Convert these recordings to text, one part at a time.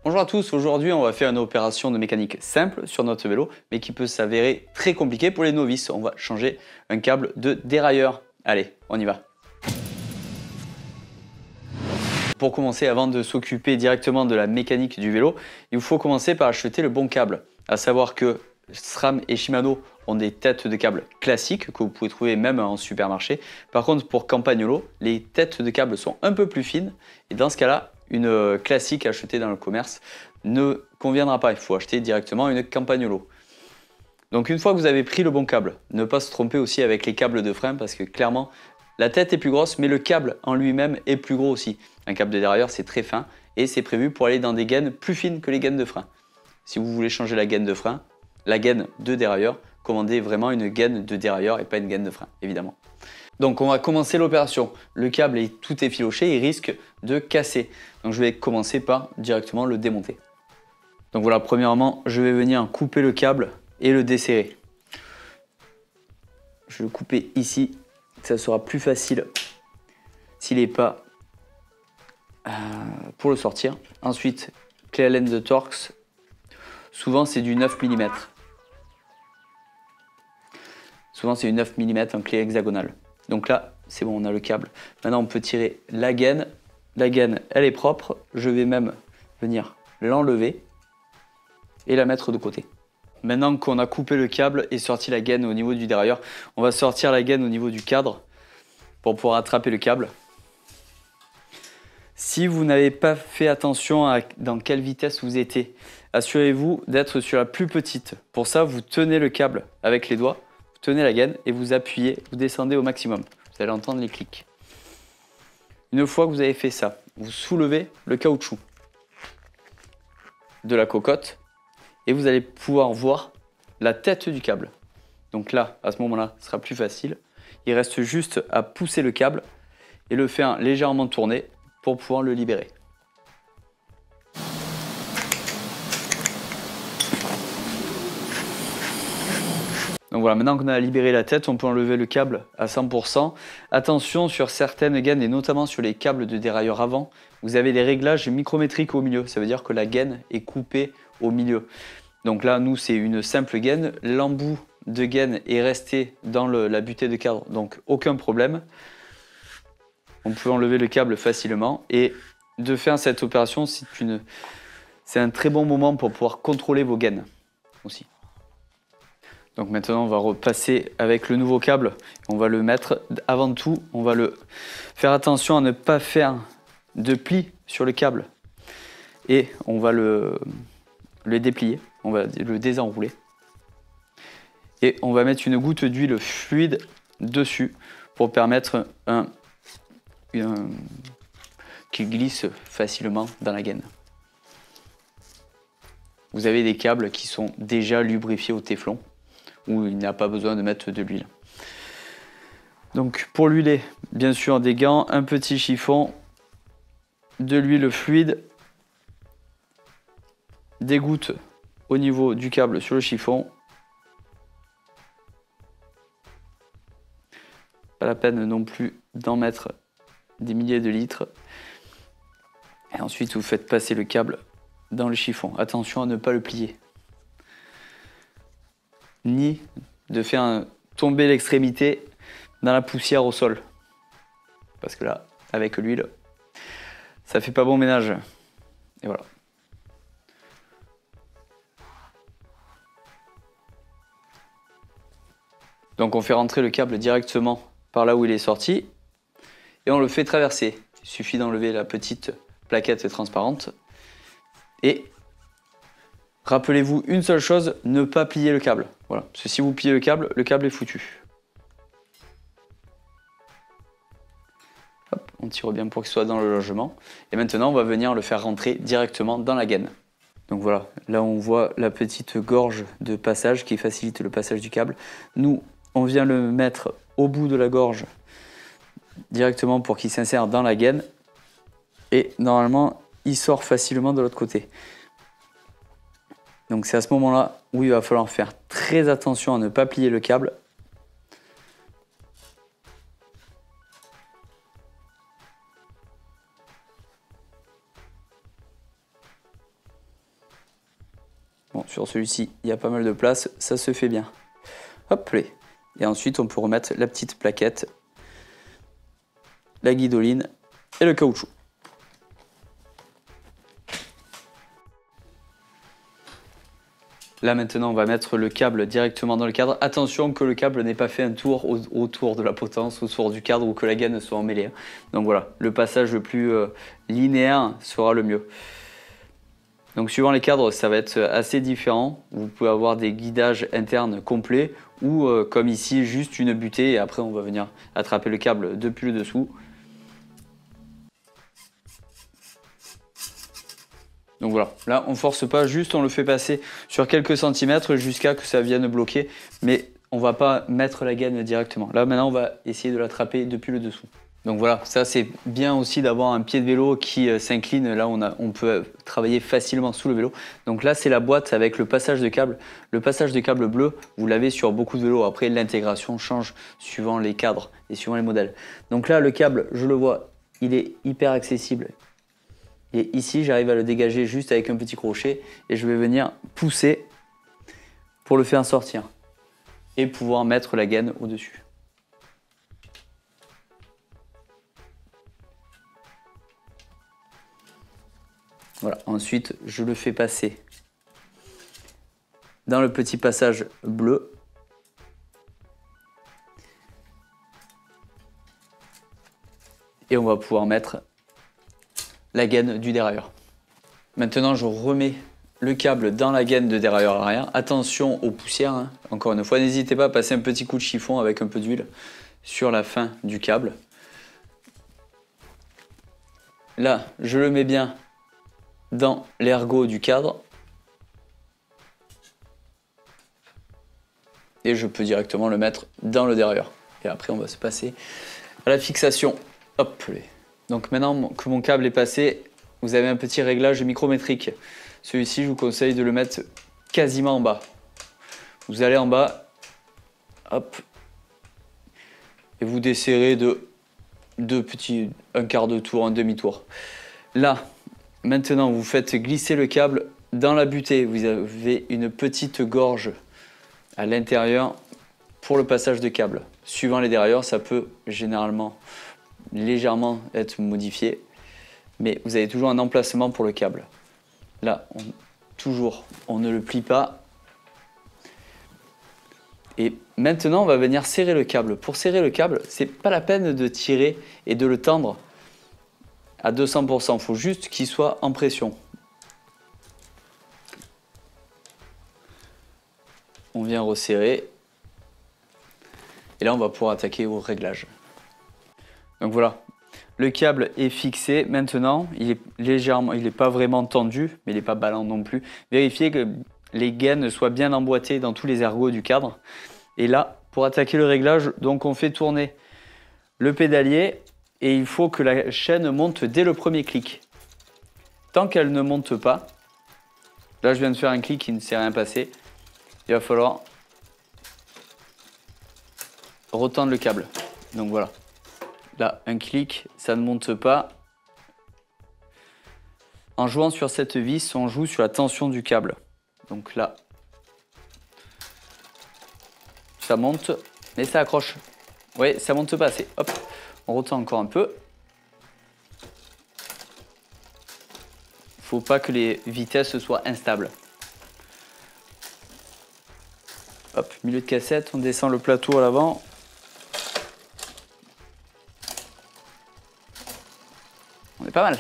Bonjour à tous, aujourd'hui on va faire une opération de mécanique simple sur notre vélo, mais qui peut s'avérer très compliquée pour les novices. On va changer un câble de dérailleur. Allez, on y va. Pour commencer, avant de s'occuper directement de la mécanique du vélo, il faut commencer par acheter le bon câble. À savoir que SRAM et Shimano ont des têtes de câble classiques que vous pouvez trouver même en supermarché. Par contre, pour Campagnolo, les têtes de câble sont un peu plus fines et dans ce cas-là, une classique achetée dans le commerce ne conviendra pas. Il faut acheter directement une Campagnolo. Donc une fois que vous avez pris le bon câble, ne pas se tromper aussi avec les câbles de frein parce que clairement, la tête est plus grosse, mais le câble en lui-même est plus gros aussi. Un câble de dérailleur, c'est très fin et c'est prévu pour aller dans des gaines plus fines que les gaines de frein. Si vous voulez changer la gaine de frein, la gaine de dérailleur, commandez vraiment une gaine de dérailleur et pas une gaine de frein, évidemment. Donc on va commencer l'opération. Le câble est tout effiloché, il risque de casser. Donc je vais commencer par directement le démonter. Donc voilà, premièrement, je vais venir couper le câble et le desserrer. Je vais le couper ici, ça sera plus facile s'il n'est pas pour le sortir. Ensuite, clé Allen de Torx. Souvent c'est du 9 mm. Souvent c'est une 9 mm en clé hexagonale. Donc là, c'est bon, on a le câble. Maintenant, on peut tirer la gaine. La gaine, elle est propre. Je vais même venir l'enlever et la mettre de côté. Maintenant qu'on a coupé le câble et sorti la gaine au niveau du dérailleur, on va sortir la gaine au niveau du cadre pour pouvoir attraper le câble. Si vous n'avez pas fait attention à dans quelle vitesse vous étiez, assurez-vous d'être sur la plus petite. Pour ça, vous tenez le câble avec les doigts. Tenez la gaine et vous appuyez, vous descendez au maximum. Vous allez entendre les clics. Une fois que vous avez fait ça, vous soulevez le caoutchouc de la cocotte et vous allez pouvoir voir la tête du câble. Donc là, à ce moment-là, ce sera plus facile. Il reste juste à pousser le câble et le faire légèrement tourner pour pouvoir le libérer. Donc voilà, maintenant qu'on a libéré la tête, on peut enlever le câble à 100%. Attention sur certaines gaines et notamment sur les câbles de dérailleur avant, vous avez des réglages micrométriques au milieu. Ça veut dire que la gaine est coupée au milieu. Donc là, nous, c'est une simple gaine. L'embout de gaine est resté dans la butée de cadre, donc aucun problème. On peut enlever le câble facilement et de faire cette opération, c'est un très bon moment pour pouvoir contrôler vos gaines aussi. Donc maintenant, on va repasser avec le nouveau câble. On va le mettre, avant tout, on va faire attention à ne pas faire de plis sur le câble. Et on va le déplier, on va le désenrouler. Et on va mettre une goutte d'huile fluide dessus pour permettre qu'il glisse facilement dans la gaine. Vous avez des câbles qui sont déjà lubrifiés au téflon, où il n'y a pas besoin de mettre de l'huile. Donc pour l'huiler, bien sûr des gants, un petit chiffon, de l'huile fluide, des gouttes au niveau du câble sur le chiffon. Pas la peine non plus d'en mettre des milliers de litres. Et ensuite vous faites passer le câble dans le chiffon. Attention à ne pas le plier. Ni de faire tomber l'extrémité dans la poussière au sol. Parce que là, avec l'huile, ça fait pas bon ménage. Et voilà. Donc on fait rentrer le câble directement par là où il est sorti et on le fait traverser. Il suffit d'enlever la petite plaquette transparente et rappelez-vous une seule chose, ne pas plier le câble. Voilà, parce que si vous pliez le câble est foutu. Hop, on tire bien pour qu'il soit dans le logement. Et maintenant, on va venir le faire rentrer directement dans la gaine. Donc voilà, là on voit la petite gorge de passage qui facilite le passage du câble. Nous, on vient le mettre au bout de la gorge directement pour qu'il s'insère dans la gaine. Et normalement, il sort facilement de l'autre côté. Donc c'est à ce moment-là où il va falloir faire très attention à ne pas plier le câble. Bon, sur celui-ci, il y a pas mal de place, ça se fait bien. Hop, là. Et ensuite, on peut remettre la petite plaquette, la guidoline et le caoutchouc. Là maintenant on va mettre le câble directement dans le cadre. Attention que le câble n'ait pas fait un tour autour de la potence, autour du cadre ou que la gaine soit emmêlée. Donc voilà, le passage le plus linéaire sera le mieux. Donc suivant les cadres, ça va être assez différent. Vous pouvez avoir des guidages internes complets ou comme ici, juste une butée et après on va venir attraper le câble depuis le dessous. Donc voilà, là on force pas, juste on le fait passer sur quelques centimètres jusqu'à que ça vienne bloquer, mais on va pas mettre la gaine directement. Là maintenant on va essayer de l'attraper depuis le dessous. Donc voilà, ça c'est bien aussi d'avoir un pied de vélo qui s'incline, là on peut travailler facilement sous le vélo. Donc là c'est la boîte avec le passage de câble. Le passage de câble bleu, vous l'avez sur beaucoup de vélos, après l'intégration change suivant les cadres et suivant les modèles. Donc là le câble, je le vois, il est hyper accessible. Et ici, j'arrive à le dégager juste avec un petit crochet et je vais venir pousser pour le faire sortir et pouvoir mettre la gaine au-dessus. Voilà, ensuite, je le fais passer dans le petit passage bleu. Et on va pouvoir mettre la gaine du dérailleur. Maintenant, je remets le câble dans la gaine de dérailleur arrière. Attention aux poussières, hein. Encore une fois, n'hésitez pas à passer un petit coup de chiffon avec un peu d'huile sur la fin du câble. Là, je le mets bien dans l'ergot du cadre. Et je peux directement le mettre dans le dérailleur. Et après, on va se passer à la fixation. Hop. Donc maintenant que mon câble est passé, vous avez un petit réglage micrométrique. Celui-ci, je vous conseille de le mettre quasiment en bas. Vous allez en bas, hop, et vous desserrez de un quart de tour, un demi-tour. Là, maintenant, vous faites glisser le câble dans la butée. Vous avez une petite gorge à l'intérieur pour le passage de câble. Suivant les dérailleurs, ça peut généralement légèrement être modifié, mais vous avez toujours un emplacement pour le câble. Là, on ne le plie pas. Et maintenant, on va venir serrer le câble. Pour serrer le câble, c'est pas la peine de tirer et de le tendre à 200%. Il faut juste qu'il soit en pression. On vient resserrer. Et là, on va pouvoir attaquer au réglage. Donc voilà, le câble est fixé. Maintenant, il n'est pas vraiment tendu, mais il n'est pas ballant non plus. Vérifiez que les gaines soient bien emboîtées dans tous les ergots du cadre. Et là, pour attaquer le réglage, donc on fait tourner le pédalier et il faut que la chaîne monte dès le premier clic. Tant qu'elle ne monte pas, là je viens de faire un clic, il ne s'est rien passé, il va falloir retendre le câble. Donc voilà. Là, un clic, ça ne monte pas. En jouant sur cette vis, on joue sur la tension du câble. Donc là, ça monte, mais ça accroche. Oui, ça monte pas assez. Hop, on retend encore un peu. Faut pas que les vitesses soient instables. Hop, milieu de cassette, on descend le plateau à l'avant. On est pas mal.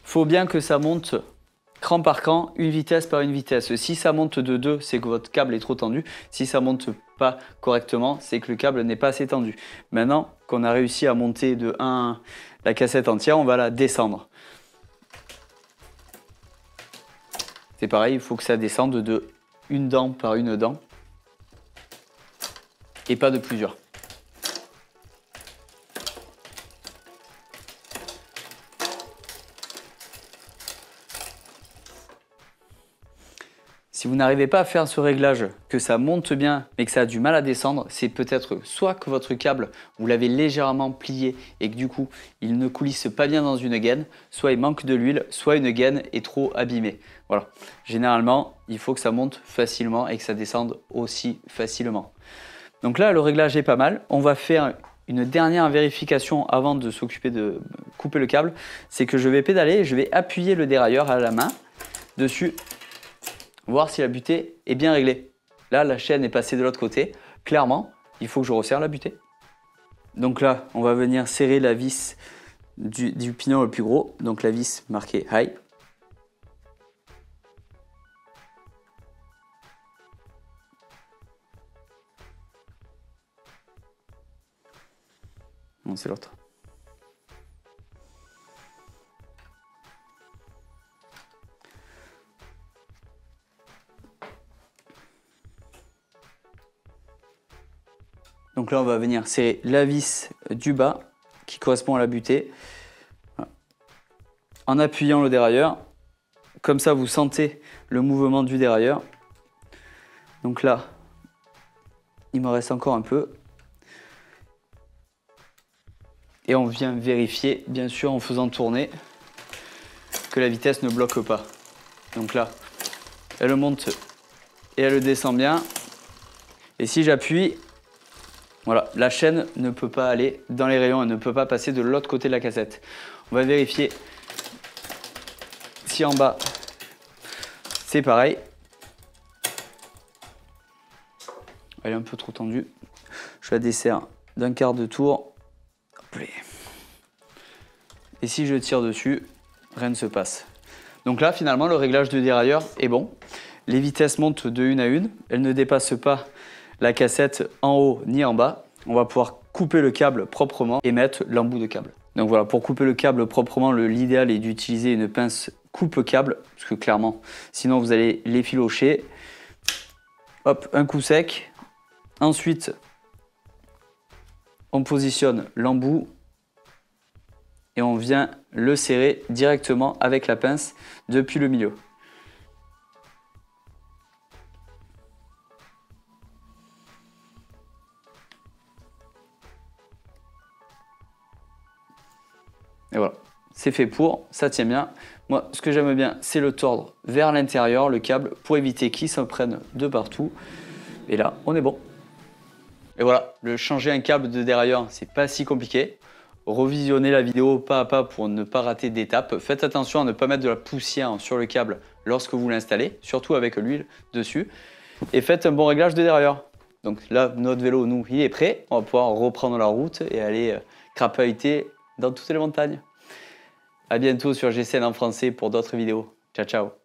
Faut bien que ça monte cran par cran, une vitesse par une vitesse. Si ça monte de 2, c'est que votre câble est trop tendu. Si ça monte pas correctement, c'est que le câble n'est pas assez tendu. Maintenant qu'on a réussi à monter de 1 la cassette entière, on va la descendre. C'est pareil, il faut que ça descende de une dent par une dent et pas de plusieurs. Si vous n'arrivez pas à faire ce réglage, que ça monte bien mais que ça a du mal à descendre, c'est peut-être soit que votre câble, vous l'avez légèrement plié et que du coup, il ne coulisse pas bien dans une gaine, soit il manque de l'huile, soit une gaine est trop abîmée. Voilà. Généralement, il faut que ça monte facilement et que ça descende aussi facilement. Donc là, le réglage est pas mal. On va faire une dernière vérification avant de s'occuper de couper le câble. C'est que je vais pédaler, je vais appuyer le dérailleur à la main dessus, voir si la butée est bien réglée. Là, la chaîne est passée de l'autre côté. Clairement, il faut que je resserre la butée. Donc là, on va venir serrer la vis du pignon le plus gros. Donc la vis marquée high. Non, c'est l'autre. Donc là, on va venir serrer la vis du bas qui correspond à la butée. Voilà. En appuyant le dérailleur. Comme ça, vous sentez le mouvement du dérailleur. Donc là, il me reste encore un peu. Et on vient vérifier, bien sûr, en faisant tourner, que la vitesse ne bloque pas. Donc là, elle monte et elle descend bien. Et si j'appuie, voilà, la chaîne ne peut pas aller dans les rayons, elle ne peut pas passer de l'autre côté de la cassette. On va vérifier si en bas, c'est pareil. Elle est un peu trop tendue. Je la desserre d'un quart de tour. Et si je tire dessus, rien ne se passe. Donc là, finalement, le réglage du dérailleur est bon. Les vitesses montent de une à une. Elles ne dépassent pas la cassette en haut ni en bas. On va pouvoir couper le câble proprement et mettre l'embout de câble. Donc voilà, pour couper le câble proprement, l'idéal est d'utiliser une pince coupe-câble, parce que clairement, sinon vous allez l'effilocher. Hop, un coup sec. Ensuite, on positionne l'embout et on vient le serrer directement avec la pince depuis le milieu. Et voilà, c'est fait pour, ça tient bien. Moi, ce que j'aime bien, c'est le tordre vers l'intérieur, le câble, pour éviter qu'il s'en prenne de partout. Et là, on est bon. Et voilà, le changer un câble de dérailleur, c'est pas si compliqué. Revisionnez la vidéo pas à pas pour ne pas rater d'étapes. Faites attention à ne pas mettre de la poussière sur le câble lorsque vous l'installez, surtout avec l'huile dessus. Et faites un bon réglage de dérailleur. Donc là, notre vélo, nous, il est prêt. On va pouvoir reprendre la route et aller crapahuter dans toutes les montagnes. À bientôt sur GCN en français pour d'autres vidéos. Ciao, ciao.